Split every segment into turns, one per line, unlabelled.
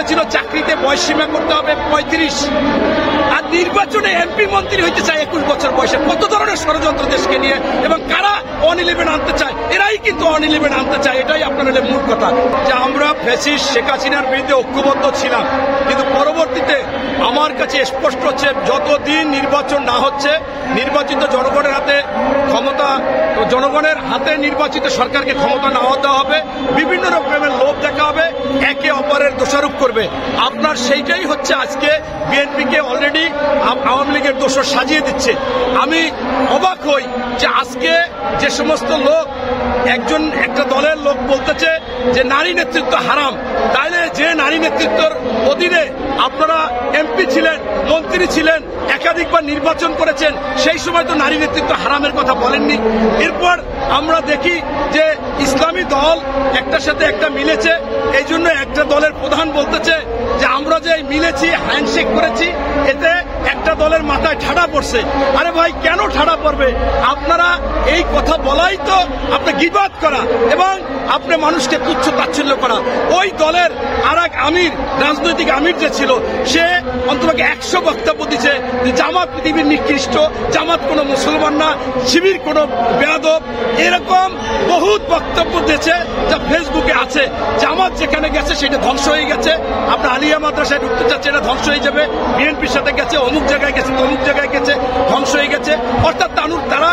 করেছিল চাকরিতে বয়সসীমা করতে হবে 35, আর নির্বাচনে এমপি মন্ত্রী হইতে চায় 21 বছর বয়সে। কত ধরনের ষড়যন্ত্র দেশকে নিয়ে, এবং কারা 111 আনতে চায়, এরাই কিন্তু 111 আনতে চায়। এটাই আপনার মূল কথা, যে আমরা ফ্যাসিস্ট শেখ হাসিনার বিরুদ্ধে ঐক্যবদ্ধ ছিলাম, কিন্তু পরবর্তীতে আমার কাছে স্পষ্ট হচ্ছে যতদিন নির্বাচন না হচ্ছে, নির্বাচিত জনগণের হাতে ক্ষমতা, জনগণের হাতে নির্বাচিত সরকারকে ক্ষমতা না দেওয়া হবে, বিভিন্ন রকমের লোভ দেখা হবে, একে অপরের দোষারোপ করবে। আপনার সেইটাই হচ্ছে আজকে বিএনপিকে অলরেডি আওয়ামী লীগের দোষর সাজিয়ে দিচ্ছে। আমি অবাক হই যে আজকে যে সমস্ত লোক, একটা দলের লোক বলতেছে যে নারী নেতৃত্ব হারাম, তাইলে যে নারী নেতৃত্বের অধীনে আপনারা এমপি ছিলেন, মন্ত্রী ছিলেন, একাধিকবার নির্বাচন করেছেন, সেই সময় তো নারী নেতৃত্ব হারামের কথা বলেননি। এরপর আমরা দেখি যে ইসলামী দল একটার সাথে একটা মিলেছে, এই জন্য একটা দলের প্রধান বলতেছে যে আমরা যে মিলেছি, হ্যান্ডশেক করেছি, এতে একটা দলের মাথায় ঠাডা পড়ছে। আরে ভাই, কেন ঠাডা পড়বে? আপনারা এই কথা বলাই তো আপনি গীবাত করা এবং আপনি মানুষকে তুচ্ছ তাচ্ছিল্য করা। ওই দলের আর এক আমির, রাজনৈতিক আমির যে ছিল, সে অন্তত 100 বক্তব্য দিচ্ছে যে জামাত পৃথিবীর নিকৃষ্ট, জামাত কোনো মুসলমান না, শিবির কোনো বেয়াদব, এরকম বহুত বক্তব্য দিয়েছে যা ফেসবুকে আছে। জামাত যেখানে গেছে সেটা ধ্বংস হয়ে গেছে, আপনার আলিয়া মাদ্রাসায় ঢুকতে চাচ্ছে, এটা ধ্বংস হয়ে যাবে। বিএনপির সাথে গেছে, অমুক জায়গায় গেছে, অমুক জায়গায় গেছে, ধ্বংস হয়ে গেছে। অর্থাৎ তারা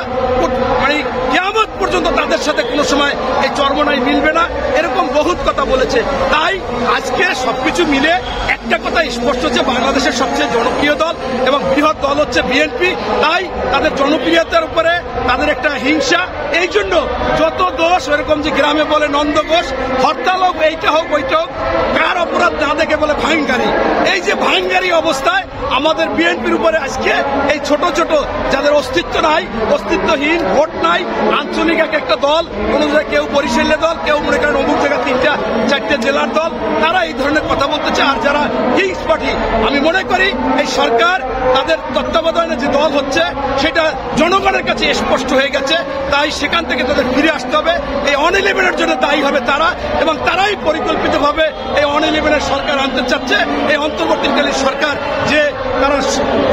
মানে কিয়ামত পর্যন্ত তাদের সাথে কোনো সময় এই চরমনাই মিলবে না, এরকম বহুত কথা বলেছে। তাই আজকে সবকিছু মিলে একটা কথা স্পষ্ট হচ্ছে, বাংলাদেশের সবচেয়ে জনপ্রিয় দল এবং বৃহৎ দল হচ্ছে বিএনপি। তাই তাদের জনপ্রিয়তার উপরে তাদের একটা হিংসা। এই জন্য যত দোষ, এরকম যে গ্রামে বলে নন্দ ঘোষ, হরতাল হোক, এইটা হোক, ওইটা হোক, কার অপরাধ না দেখে বলে ভাঙ্গারি। এই যে ভাঙ্গারি অবস্থায় আমাদের বিএনপির উপরে আজকে এই ছোট ছোট যাদের অস্তিত্ব নাই, অস্তিত্বহীন, ভোট নাই, আঞ্চলিক একটা দল, কোন জায়গায় কেউ বরিশালের দল, কেউ মনে করেন অমুক জায়গায় 3-4টে জেলার দল, তারা এই ধরনের কথা বলতেছে। আর যারা কিংস পার্টি, আমি মনে করি এই সরকার তাদের তত্ত্বাবধানে যে দল হচ্ছে সেটা জনগণের কাছে স্পষ্ট হয়ে গেছে। তাই সেখান থেকে তাদের ফিরে আসতে হবে। এই 111 জন্য দায়ী হবে তারা, এবং তারাই পরিকল্পিতভাবে এই 111 সরকার আনতে চাচ্ছে। এই অন্তর্বর্তীকালীন সরকার যে তারা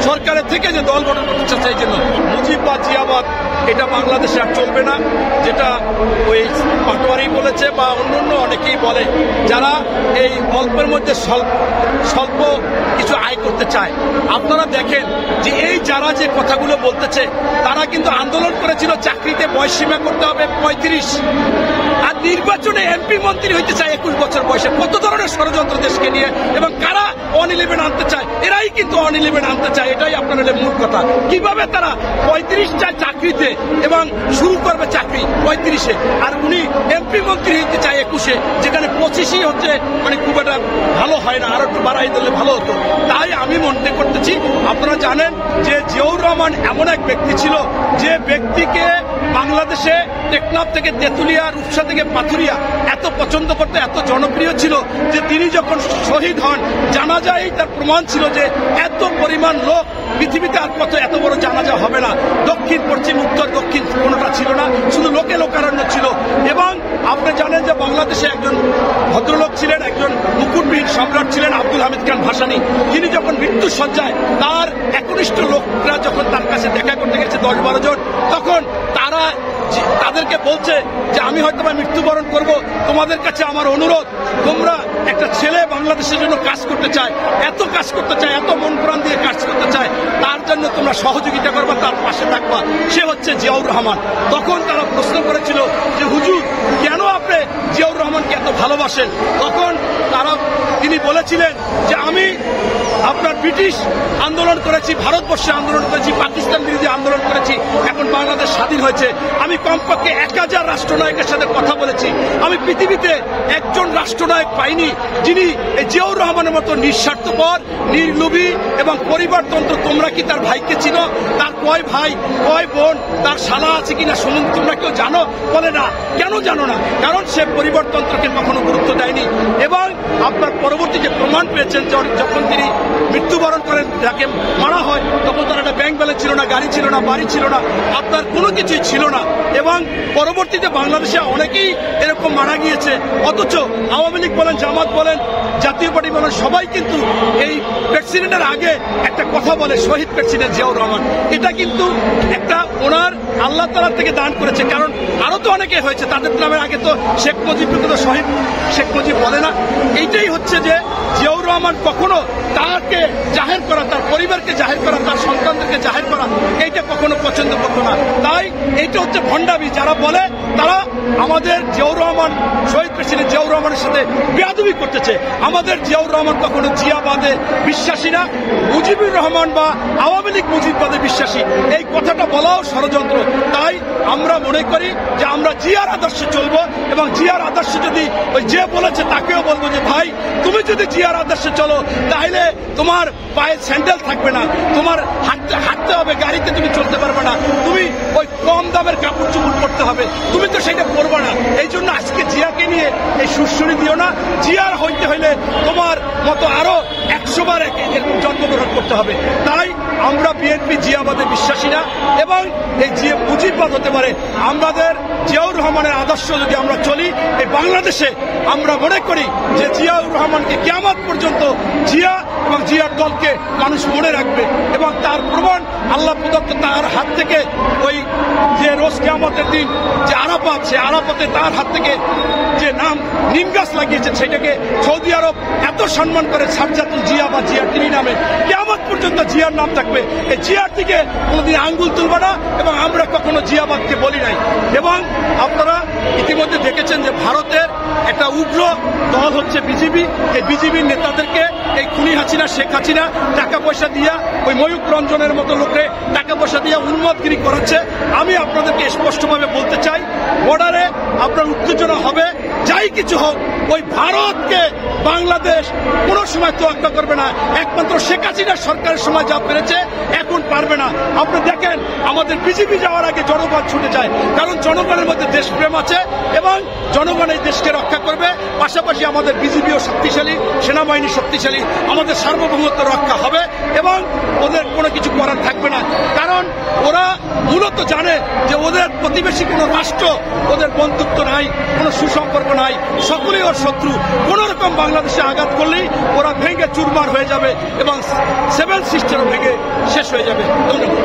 সরকারের থেকে যে দল গঠন করতে চাচ্ছে, এই জন্য মুজিব বা জিয়াবাদ এটা বাংলাদেশে আর চলবে না, যেটা ওই পাটোয়ারি বলেছে বা অন্য অনেকেই বলে, যারা এই অল্পের মধ্যে স্বল্প কিছু আয় করতে চায়। আপনারা দেখেন যে এই যারা যে কথাগুলো বলতেছে, তারা কিন্তু আন্দোলন করেছিল চাকরিতে বয়সসীমা করতে হবে 35, আর নির্বাচনে এমপি মন্ত্রী হইতে চায় 21 বছর বয়সে। কত ধরনের ষড়যন্ত্র দেশকে নিয়ে, এবং কারা 111 আনতে চায়, এরাই কিন্তু 111 আনতে চায়। এটাই আপনার মূল কথা। কিভাবে তারা 35টা চাকরিতে এবং শুরু করবে চাকরি 35-এ, আর উনি এমপি মন্ত্রী হইতে চায় 21-এ, যেখানে 25ই হচ্ছে মানে খুব একটা ভালো হয় না, আরো একটু বাড়াই দিলে ভালো হতো। তাই আমি মনে করতেছি, আপনারা জানেন যে জিয়াউর রহমান এমন এক ব্যক্তি ছিল, যে ব্যক্তিকে বাংলাদেশে টেকনাফ থেকে তেঁতুলিয়া, রূপসা থেকে পাথুরিয়া এত পছন্দ করতে, এত জনপ্রিয় ছিল যে তিনি যখন শহীদ হন, জানাজাই তার প্রমাণ ছিল যে এত পরিমাণ লোক পৃথিবীতে আর কত এত বড় জানাজা হবে না। দক্ষিণ, পশ্চিম, উত্তর, দক্ষিণ কোনোটা ছিল না, শুধু লোকে লোকারণ্য ছিল। এবং আপনি জানেন যে বাংলাদেশে একজন ভদ্রলোক ছিলেন, একজন মুকুটবিহীন সম্রাট ছিলেন, আব্দুল হামিদ খান ভাসানী। তিনি যখন মৃত্যু সজ্জায়, তার একনিষ্ঠ লোকরা যখন তার কাছে দেখা করতে গেছে 10-12 জন, তখন তাদেরকে বলছে যে আমি হয়তো মৃত্যুবরণ করব, তোমাদের কাছে আমার অনুরোধ, তোমরা একটা ছেলে বাংলাদেশের জন্য কাজ করতে চায়, এত কাজ করতে চায়, এত মন প্রাণ দিয়ে কাজ করতে চায়, তার জন্য তোমরা সহযোগিতা করবা, তার পাশে থাকবা। সে হচ্ছে জিয়াউর রহমান। তখন তারা প্রশ্ন করেছিল যে হুজুর, কেন আপনি জিয়াউর রহমানকে এত ভালোবাসেন? তখন তিনি বলেছিলেন যে আমি আপনার ব্রিটিশ আন্দোলন করেছি, ভারতবর্ষে আন্দোলন করেছি, পাকিস্তান বিরোধী আন্দোলন করেছি, এখন বাংলাদেশ স্বাধীন হয়েছে, আমি কমপক্ষে 1000 রাষ্ট্রনায়কের সাথে কথা বলেছি, আমি পৃথিবীতে একজন রাষ্ট্রনায়ক পাইনি যিনি জিয়াউর রহমানের মতো নিঃস্বার্থপর, নির্লোভী এবং পরিবারতন্ত্র। তোমরা কি তার ভাইকে চিনো? তার কয় ভাই, কয় বোন, তার শালা আছে কিনা শুনুন, তোমরা কেউ জানো? বলে না। কেন জানো না? কারণ সে পরিবারতন্ত্রকে কখনো গুরুত্ব দেয়নি। এবং আপনার পরবর্তীতে প্রমাণ পেয়েছেন যখন তিনি মৃত্যুবরণ করেন, যাকে মারা হয়, তখন তার একটা ব্যাংক ব্যালেন্স ছিল না, গাড়ি ছিল না, বাড়ি ছিল না, আপনার কোনো কিছুই ছিল না। এবং পরবর্তীতে বাংলাদেশে অনেকেই এরকম মারা গিয়েছে, অথচ আওয়ামী লীগ বলেন, জামাত বলেন, জাতীয় পার্টি বলেন, সবাই কিন্তু এই প্রেসিডেন্টের আগে একটা কথা বলে, শহীদ প্রেসিডেন্ট জিয়াউর রহমান। এটা কিন্তু একটা ওনার আল্লাহ তাআলা থেকে দান করেছে, কারণ আরো তো অনেকে হয়েছে, তাদের নামের আগে তো শেখ মুজিবকে তো শহীদ শেখ মুজিব বলে না। এইটাই হচ্ছে যে জিয়াউর রহমান কখনো তাকে জাহের করা, তার পরিবারকে জাহের করা, তার সন্তানদেরকে জাহের করা, এইটা কখনো পছন্দ করতো না। তাই এইটা হচ্ছে ভণ্ডামি। যারা বলে তারা আমাদের জিয়াউর রহমান, শহীদ প্রেসিডেন্ট জিয়াউর রহমানের সাথে বেয়াদবি করতেছে। আমাদের জিয়াউর রহমান কখনো জিয়াবাদে বিশ্বাসী না, মুজিবুর রহমান বা আওয়ামী লীগ মুজিববাদে বিশ্বাসী, এই কথাটা বলাও ষড়যন্ত্র। তাই আমরা মনে করি যে আমরা জিয়ার আদর্শে চলবো, এবং জিয়ার আদর্শে যদি ওই যে বলেছে তাকেও বলবো যে ভাই, তুমি যদি জিয়ার আদর্শে চলো তাহলে তোমার পায়ে স্যান্ডেল থাকবে না, তোমার হাঁটতে হবে, গাড়িতে তুমি চলতে পারবে না, তুমি ওই কম দামের কাপড় চোপড় পরতে হবে, তুমি তো সেটা পরবে না। এই জন্য আজকে জিয়াকে নিয়ে এই সুরসুরি দিও না। জিয়ার হইতে হইলে তোমার মতো আরো 100 বার জন্মগ্রহণ করতে হবে। তাই আমরা বিএনপি জিয়াবাদে বিশ্বাসী না, এবং এই জিয়া মুজিববাদ হতে পারে। আমাদের জিয়াউর রহমানের আদর্শ যদি আমরা চলি এই বাংলাদেশে, আমরা মনে করি যে জিয়াউর রহমানকে কিয়ামত পর্যন্ত জিয়া এবং জিয়ার দলকে মানুষ মনে রাখবে, এবং তার প্রমাণ আল্লাহ প্রদত্ত তার হাত থেকে, ওই যে রোজ কিয়ামতের দিন যে আরাফাত, সে আরাফাতে তার হাত থেকে যে নাম নিম গাছ লাগিয়েছেন, সেটাকে সৌদি আরব এত সম্মান করে সাজ্জাতুল জিয়া বা জিয়া টিভি নামে, কিয়ামত পর্যন্ত জিয়ার নাম থাকবে। এই জিয়ার দিকে কোনোদিন আঙ্গুল তুলবে না, এবং আমরা কখনো জিয়াবাদকে বলি নাই। এবং আপনারা ইতিমধ্যে দেখেছেন যে ভারতের একটা উগ্র দল হচ্ছে বিজেপি। এই বিজেপির নেতাদেরকে এই খুনি হাসিনা, শেখ হাসিনা টাকা পয়সা দিয়া, ওই ময়ূক রঞ্জনের মতো লোকে টাকা পয়সা দিয়ে উন্মাদগিরি করাচ্ছে। আমি আপনাদেরকে স্পষ্টভাবে বলতে চাই, বর্ডারে আপনার উত্তেজনা হবে, যাই কিছু হোক, ওই ভারতকে বাংলাদেশ কোনো সময় তোয়াক্কা করবে না। একমাত্র শেখ হাসিনার সরকারের সময় যা পেরেছে, এখন পারবে না। আপনি দেখেন, আমাদের বিজেপি যাওয়ার আগে জনগণ ছুটে যায়, কারণ জনগণের মধ্যে দেশপ্রেম আছে, এবং জনগণ এই দেশকে রক্ষা করবে। পাশাপাশি আমাদের বিজেপিও শক্তিশালী, সেনাবাহিনী শক্তিশালী, আমাদের সার্বভৌমত্ব রক্ষা হবে, এবং ওদের কোনো কিছু করার থাকবে না। কারণ ওরা মূলত জানে যে ওদের প্রতিবেশী কোনো রাষ্ট্র, ওদের বন্ধুত্ব নাই, কোনো সুসম্পর্ক নাই, সকলেই ওর শত্রু। কোন রকম বাংলাদেশে আঘাত করলেই ওরা ভেঙে চুরমার হয়ে যাবে, এবং 7 সিস্টারও ভেঙে শেষ হয়ে যাবে। ধন্যবাদ।